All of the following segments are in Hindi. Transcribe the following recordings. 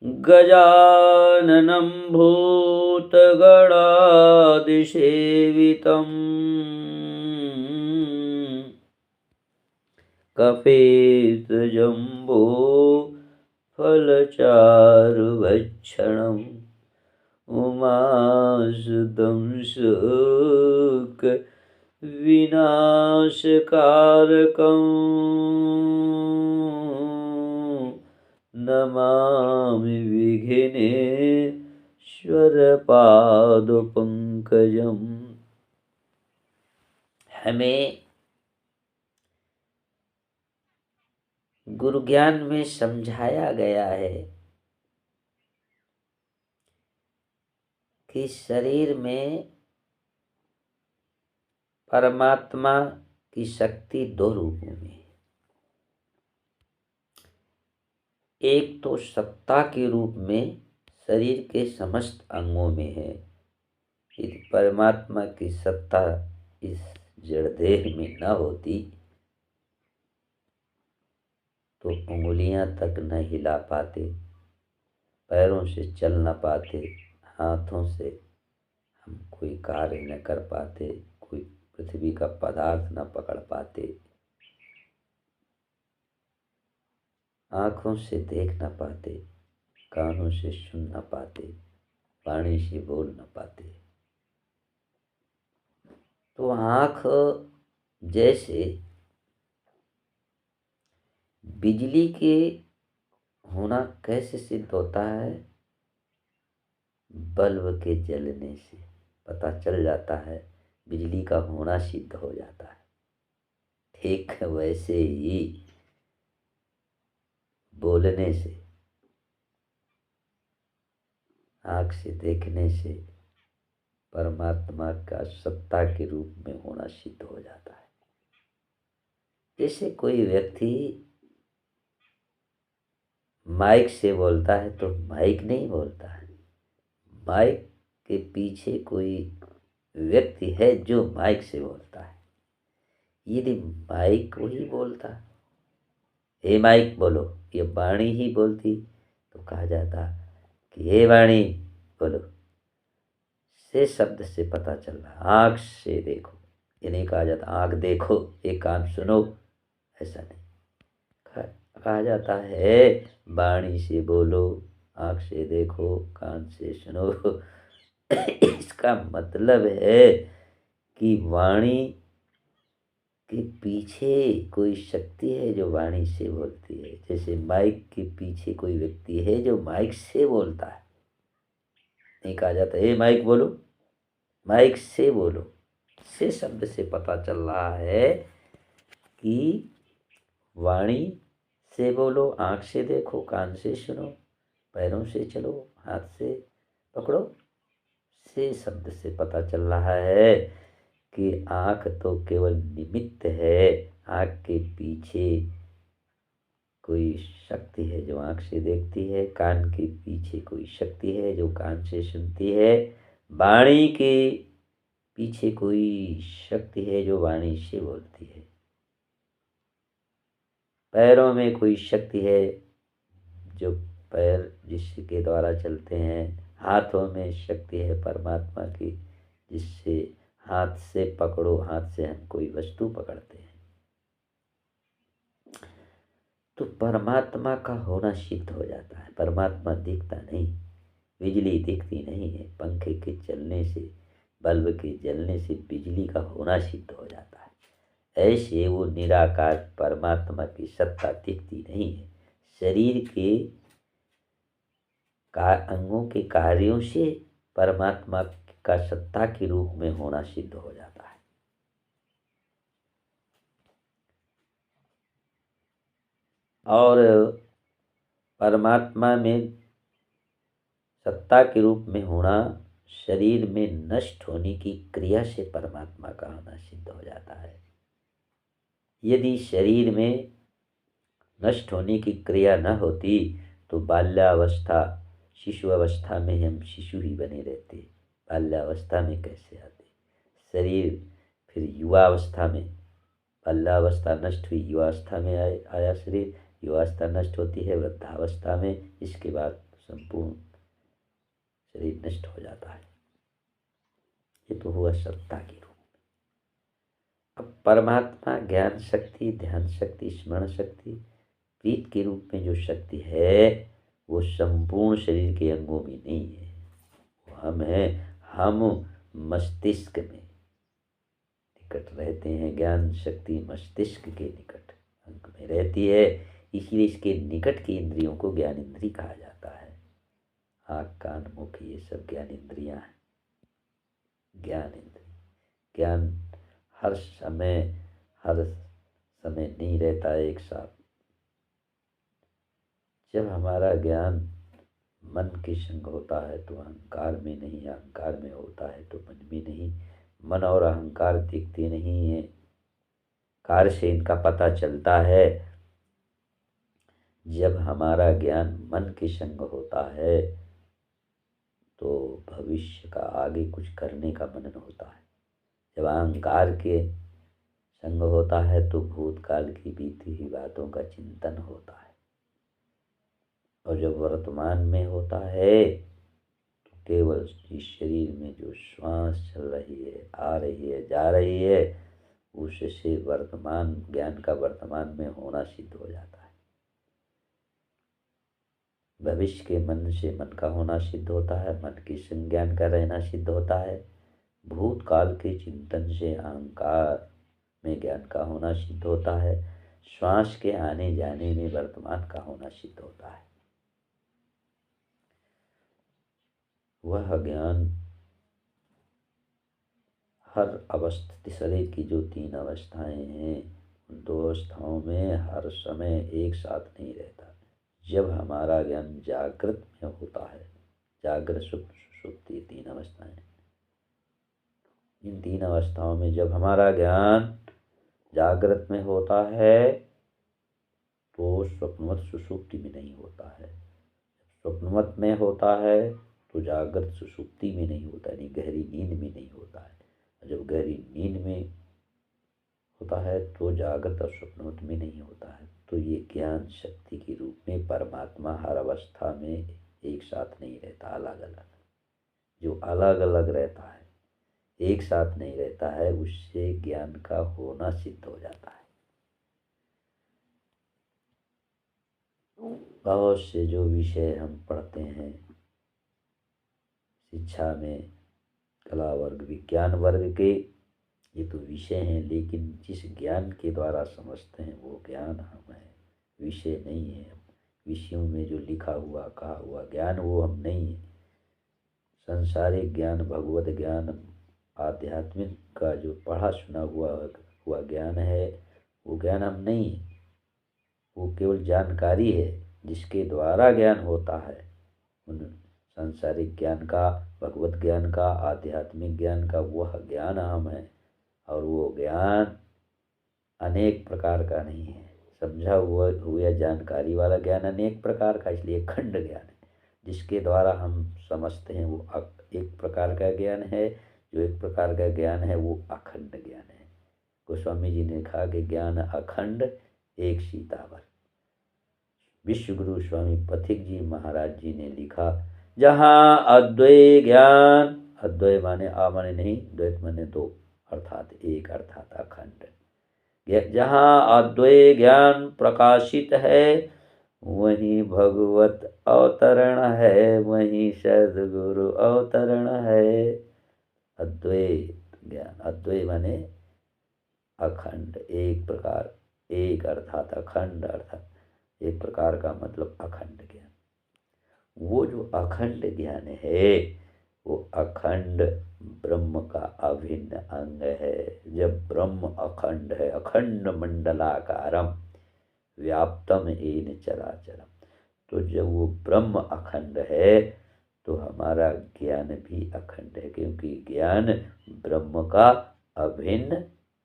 गजाननं भूतगणादिसेवितम् कपितजम्बो फलचारुभक्षणम् उमासुतं सुखविनाशकारकम् नमामि विघ्नेश्वरपादपङ्कजम्। हमें गुरु ज्ञान में समझाया गया है कि शरीर में परमात्मा की शक्ति दो रूपों में, एक तो सत्ता के रूप में शरीर के समस्त अंगों में है। यदि परमात्मा की सत्ता इस जड़ देह में न होती तो उंगलियां तक न हिला पाते, पैरों से चल न पाते, हाथों से हम कोई कार्य न कर पाते, कोई पृथ्वी का पदार्थ न पकड़ पाते, आँखों से देख न पाते, कानों से सुन न पाते, वाणी से बोल न पाते। तो आँख जैसे बिजली के होना कैसे सिद्ध होता है? बल्ब के जलने से पता चल जाता है, बिजली का होना सिद्ध हो जाता है। ठीक वैसे ही बोलने से, आँख से देखने से परमात्मा का सत्ता के रूप में होना सिद्ध हो जाता है। जैसे कोई व्यक्ति माइक से बोलता है तो माइक नहीं बोलता है, माइक के पीछे कोई व्यक्ति है जो माइक से बोलता है। यदि माइक वही बोलता, हे माइक बोलो, ये वाणी ही बोलती तो कहा जाता कि हे वाणी बोलो। से शब्द से पता चल रहा, आँख से देखो, ये नहीं कहा जाता आँख देखो ये कान सुनो, ऐसा नहीं कहा जाता है। वाणी से बोलो, आँख से देखो, कान से सुनो। इसका मतलब है कि वाणी के पीछे कोई शक्ति है जो वाणी से बोलती है। जैसे माइक के पीछे कोई व्यक्ति है जो माइक से बोलता है। नहीं कहा जाता हे माइक बोलो, माइक से बोलो। से शब्द से पता चल रहा है कि वाणी से बोलो, आँख से देखो, कान से सुनो, पैरों से चलो, हाथ से पकड़ो। से शब्द से पता चल रहा है कि आँख तो केवल निमित्त है, आँख के पीछे कोई शक्ति है जो आँख से देखती है, कान के पीछे कोई शक्ति है जो कान से सुनती है, वाणी के पीछे कोई शक्ति है जो वाणी से बोलती है, पैरों में कोई शक्ति है जो पैर जिसके द्वारा चलते हैं, हाथों में शक्ति है परमात्मा की जिससे हाथ से पकड़ो, हाथ से हम कोई वस्तु पकड़ते हैं। तो परमात्मा का होना सिद्ध हो जाता है। परमात्मा दिखता नहीं, बिजली दिखती नहीं है, पंखे के चलने से, बल्ब के जलने से बिजली का होना सिद्ध हो जाता है। ऐसे वो निराकार परमात्मा की सत्ता दिखती नहीं है, शरीर के अंगों के कार्यों से परमात्मा का सत्ता के रूप में होना सिद्ध हो जाता है। और परमात्मा में सत्ता के रूप में होना शरीर में नष्ट होने की क्रिया से परमात्मा का होना सिद्ध हो जाता है। यदि शरीर में नष्ट होने की क्रिया न होती तो बाल्यावस्था, शिशु अवस्था में हम शिशु ही बने रहते, बाल्यावस्था में कैसे आते? शरीर फिर युवावस्था में, बाल्यावस्था नष्ट हुई, युवावस्था में आया शरीर, युवावस्था नष्ट होती है वृद्धावस्था में, इसके बाद संपूर्ण शरीर नष्ट हो जाता है। ये तो हुआ सत्ता के रूप। अब परमात्मा ज्ञान शक्ति, ध्यान शक्ति, स्मरण शक्ति, प्रीत के रूप में जो शक्ति है वो संपूर्ण शरीर के अंगों में नहीं है। वो हम हैं, हम मस्तिष्क में निकट रहते हैं। ज्ञान शक्ति मस्तिष्क के निकट अंग में रहती है, इसलिए इसके निकट की इंद्रियों को ज्ञान इंद्री कहा जाता है। आँख, कान, मुख ये सब ज्ञान इंद्रियां हैं। ज्ञान इंद्री, ज्ञान हर समय नहीं रहता है एक साथ। जब हमारा ज्ञान मन के संग होता है तो अहंकार में नहीं, अहंकार में होता है तो मन में नहीं। मन और अहंकार दिखते नहीं है, कार्य से इनका पता चलता है। जब हमारा ज्ञान मन के संग होता है तो भविष्य का आगे कुछ करने का मनन होता है। जब अहंकार के संग होता है तो भूतकाल की बीती हुई बातों का चिंतन होता है। और जब वर्तमान में होता है तो केवल इस शरीर में जो श्वास चल रही है, आ रही है, जा रही है, उससे वर्तमान ज्ञान का वर्तमान में होना सिद्ध हो जाता है। भविष्य के मन से मन का होना सिद्ध होता है, मन के संज्ञान का रहना सिद्ध होता है। भूतकाल के चिंतन से अहंकार में ज्ञान का होना सिद्ध होता है। श्वास के आने जाने में वर्तमान का होना सिद्ध होता है। वह ज्ञान हर अवस्थित शरीर की जो 3 अवस्थाएं हैं, उन 2 अवस्थाओं में हर समय एक साथ नहीं रहता। जब हमारा ज्ञान जागृत में होता है, जागृत सुप्त सुषुप्ति 3 अवस्थाएं, इन 3 अवस्थाओं में जब हमारा ज्ञान जागृत में होता है तो स्वप्नवत सुषुप्ति में नहीं होता है। स्वप्नवत में होता है तो जागृत सुषुप्ति में नहीं होता, यानी गहरी नींद में नहीं होता है। जब गहरी नींद में होता है तो जागृत और स्वप्नवत में नहीं होता है। तो ये ज्ञान शक्ति के रूप में परमात्मा हर अवस्था में एक साथ नहीं रहता, अलग अलग। जो अलग अलग रहता है, एक साथ नहीं रहता है, उससे ज्ञान का होना सिद्ध हो जाता है। बहुत से जो विषय हम पढ़ते हैं शिक्षा में, कला वर्ग, विज्ञान वर्ग के, ये तो विषय हैं, लेकिन जिस ज्ञान के द्वारा समझते हैं वो ज्ञान हम हैं, विषय नहीं है। विषयों में जो लिखा हुआ कहा हुआ ज्ञान वो हम नहीं है। संसारिक ज्ञान, भगवत ज्ञान, आध्यात्मिक का जो पढ़ा सुना हुआ ज्ञान है वो ज्ञान हम नहीं है। वो केवल जानकारी है जिसके द्वारा ज्ञान होता है। उन सांसारिक ज्ञान का, भगवत ज्ञान का, आध्यात्मिक ज्ञान का वह ज्ञान हम है। और वो ज्ञान अनेक प्रकार का नहीं है। समझा हुआ जानकारी वाला ज्ञान अनेक प्रकार का, इसलिए खंड ज्ञान है। जिसके द्वारा हम समझते हैं वो एक प्रकार का ज्ञान है। जो एक प्रकार का ज्ञान है वो अखंड ज्ञान है। गोस्वामी जी ने कहा कि ज्ञान अखंड एक सीतावर। विश्व गुरु स्वामी पथिक जी महाराज जी ने लिखा, जहाँ अद्वैत ज्ञान, अद्वैत माने आ माने नहीं, द्वैत माने 2, अर्थात एक, अर्थात अखंड। जहाँ अद्वैत ज्ञान प्रकाशित है वहीं भगवत अवतरण है, वहीं सद्गुरु अवतरण है। अद्वैत ज्ञान, अद्वैत माने अखंड, एक प्रकार, एक अर्थात अखंड, अर्थात एक प्रकार का मतलब अखंड ज्ञान। वो जो अखंड ज्ञान है वो अखंड ब्रह्म का अभिन्न अंग है। जब ब्रह्म अखंड है, अखंड मंडलाकारम व्याप्तम येन चराचरम, तो जब वो ब्रह्म अखंड है तो हमारा ज्ञान भी अखंड है, क्योंकि ज्ञान ब्रह्म का अभिन्न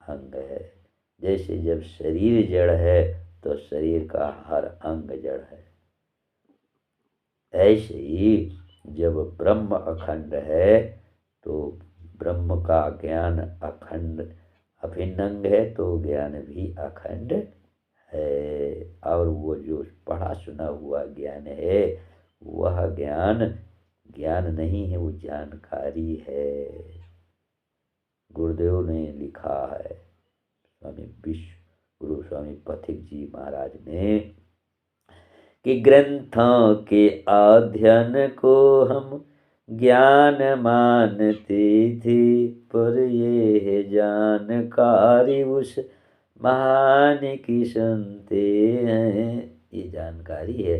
अंग है। जैसे जब शरीर जड़ है तो शरीर का हर अंग जड़ है, ऐसे ही जब ब्रह्म अखंड है तो ब्रह्म का ज्ञान अखंड अभिन्न अंग है, तो ज्ञान भी अखंड है। और वो जो पढ़ा सुना हुआ ज्ञान है वह ज्ञान ज्ञान नहीं है, वो जानकारी है। गुरुदेव ने लिखा है, स्वामी विश्व गुरु स्वामी पथिक जी महाराज ने, कि ग्रंथों के अध्ययन को हम ज्ञान मानते थे, पर ये है जानकारी उस महान की सुनते हैं। ये जानकारी है,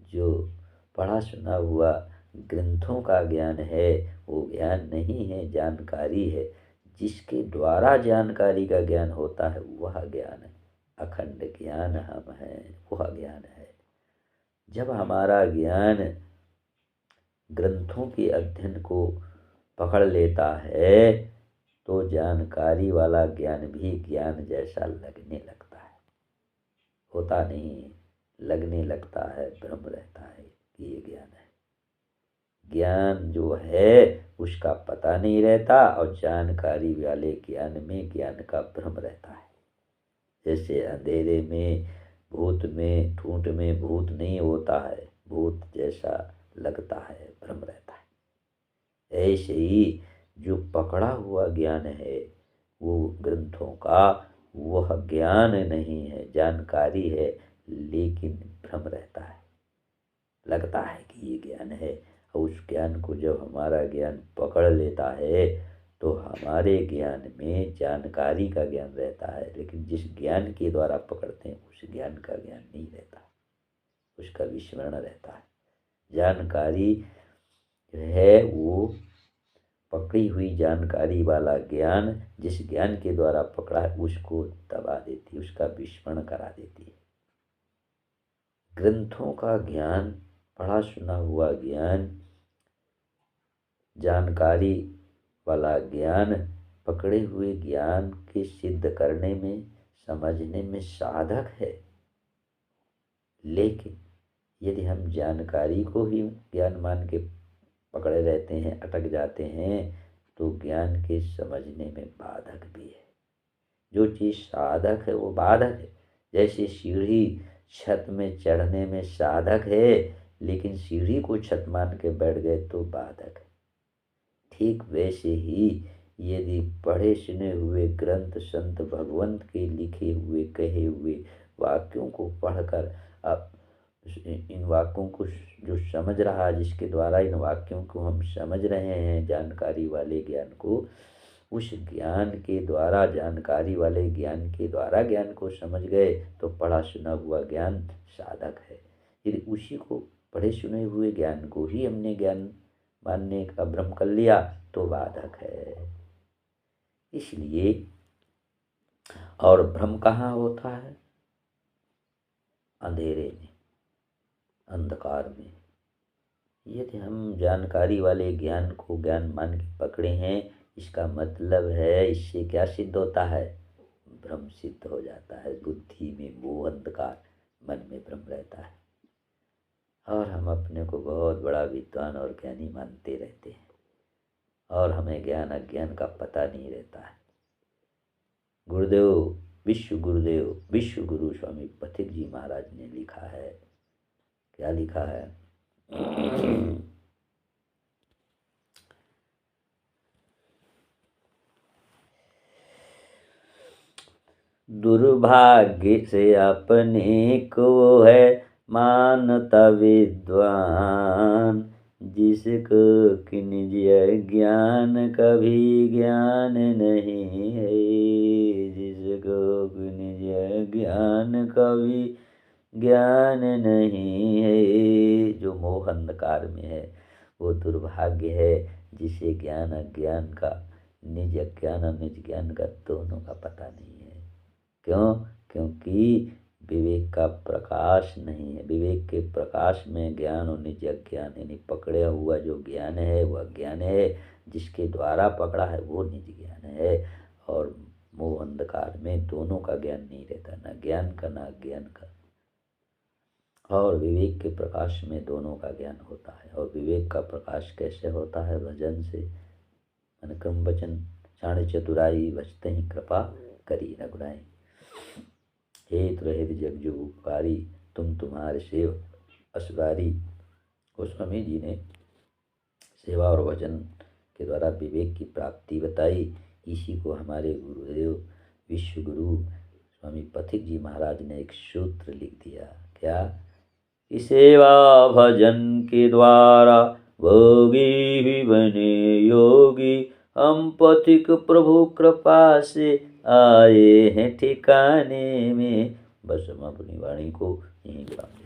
जो पढ़ा सुना हुआ ग्रंथों का ज्ञान है, वो ज्ञान नहीं है, जानकारी है। जिसके द्वारा जानकारी का ज्ञान होता है वह ज्ञान है। अखंड ज्ञान हम हैं, वह ज्ञान है। जब हमारा ज्ञान ग्रंथों के अध्ययन को पकड़ लेता है तो जानकारी वाला ज्ञान भी ज्ञान जैसा लगने लगता है। होता नहीं, लगने लगता है, भ्रम रहता है कि ये ज्ञान है। ज्ञान जो है उसका पता नहीं रहता, और जानकारी वाले ज्ञान में ज्ञान का भ्रम रहता है। जैसे अंधेरे में भूत में ठूंठ में भूत नहीं होता है, भूत जैसा लगता है, भ्रम रहता है। ऐसे ही जो पकड़ा हुआ ज्ञान है वो ग्रंथों का, वह ज्ञान नहीं है, जानकारी है, लेकिन भ्रम रहता है, लगता है कि ये ज्ञान है। और उस ज्ञान को जब हमारा ज्ञान पकड़ लेता है तो हमारे ज्ञान में जानकारी का ज्ञान रहता है, लेकिन जिस ज्ञान के द्वारा पकड़ते हैं उस ज्ञान का ज्ञान नहीं रहता, उसका विस्मरण रहता है। जानकारी है वो पकड़ी हुई जानकारी वाला ज्ञान, जिस ज्ञान के द्वारा पकड़ा है उसको दबा देती है, उसका विस्मरण करा देती है। ग्रंथों का ज्ञान, पढ़ा सुना हुआ ज्ञान, जानकारी वाला ज्ञान पकड़े हुए ज्ञान के सिद्ध करने में, समझने में साधक है। लेकिन यदि हम जानकारी को ही ज्ञान मान के पकड़े रहते हैं, अटक जाते हैं, तो ज्ञान के समझने में बाधक भी है। जो चीज़ साधक है वो बाधक है। जैसे सीढ़ी छत में चढ़ने में साधक है, लेकिन सीढ़ी को छत मान के बैठ गए तो बाधक है। ठीक वैसे ही यदि पढ़े सुने हुए ग्रंथ, संत भगवंत के लिखे हुए कहे हुए वाक्यों को पढ़कर अब इन वाक्यों को जो समझ रहा, जिसके द्वारा इन वाक्यों को हम समझ रहे हैं, जानकारी वाले ज्ञान को, उस ज्ञान के द्वारा, जानकारी वाले ज्ञान के द्वारा ज्ञान को समझ गए तो पढ़ा सुना हुआ ज्ञान साधक है। यदि उसी को, पढ़े सुने हुए ज्ञान को ही हमने ज्ञान मानने का भ्रम कर लिया तो बाधक है। इसलिए, और भ्रम कहाँ होता है? अंधेरे में, अंधकार में। यदि हम जानकारी वाले ज्ञान को ज्ञान मान के पकड़े हैं, इसका मतलब है इससे क्या सिद्ध होता है? भ्रम सिद्ध हो जाता है। बुद्धि में मोह, अंधकार, मन में भ्रम रहता है और हम अपने को बहुत बड़ा विद्वान और ज्ञानी मानते रहते हैं और हमें ज्ञान अज्ञान का पता नहीं रहता है। गुरुदेव, विश्व गुरु स्वामी पथिक जी महाराज ने लिखा है, क्या लिखा है? दुर्भाग्य से अपने को है मानता विद्वान, जिसको कि निज ज्ञान कभी ज्ञान नहीं है, जिसको कि निज ज्ञान कभी ज्ञान नहीं है। जो मोह अंधकार में है वो दुर्भाग्य है, जिसे ज्ञान अज्ञान का, निज ज्ञान और निज ज्ञान का दोनों का पता नहीं है। क्यों? क्योंकि विवेक का प्रकाश नहीं है। विवेक के प्रकाश में ज्ञान और निज अज्ञान, यानी पकड़े हुआ जो ज्ञान है वह ज्ञान है, जिसके द्वारा पकड़ा है वो निज ज्ञान है। और मोह अंधकार में दोनों का ज्ञान नहीं रहता, ना ज्ञान का ना अज्ञान का। और विवेक के प्रकाश में दोनों का ज्ञान होता है। और विवेक का प्रकाश कैसे होता है? भजन से। मन क्रम वचन चाण चतुराई, भजते ही कृपा करी रघुराई। हेत रहित जग जो उपकारी, तुम तुम्हारे सेव असुरारी। गोस्वामी जी ने सेवा और भजन के द्वारा विवेक की प्राप्ति बताई। इसी को हमारे गुरुदेव विश्व गुरु स्वामी पथिक जी महाराज ने एक सूत्र लिख दिया। क्या? कि सेवा भजन के द्वारा भोगी भी बने योगी, हम पथिक प्रभु कृपा से आए हैं ठिकाने में। बस हम अपनी वाणी को यहीं विराम दें।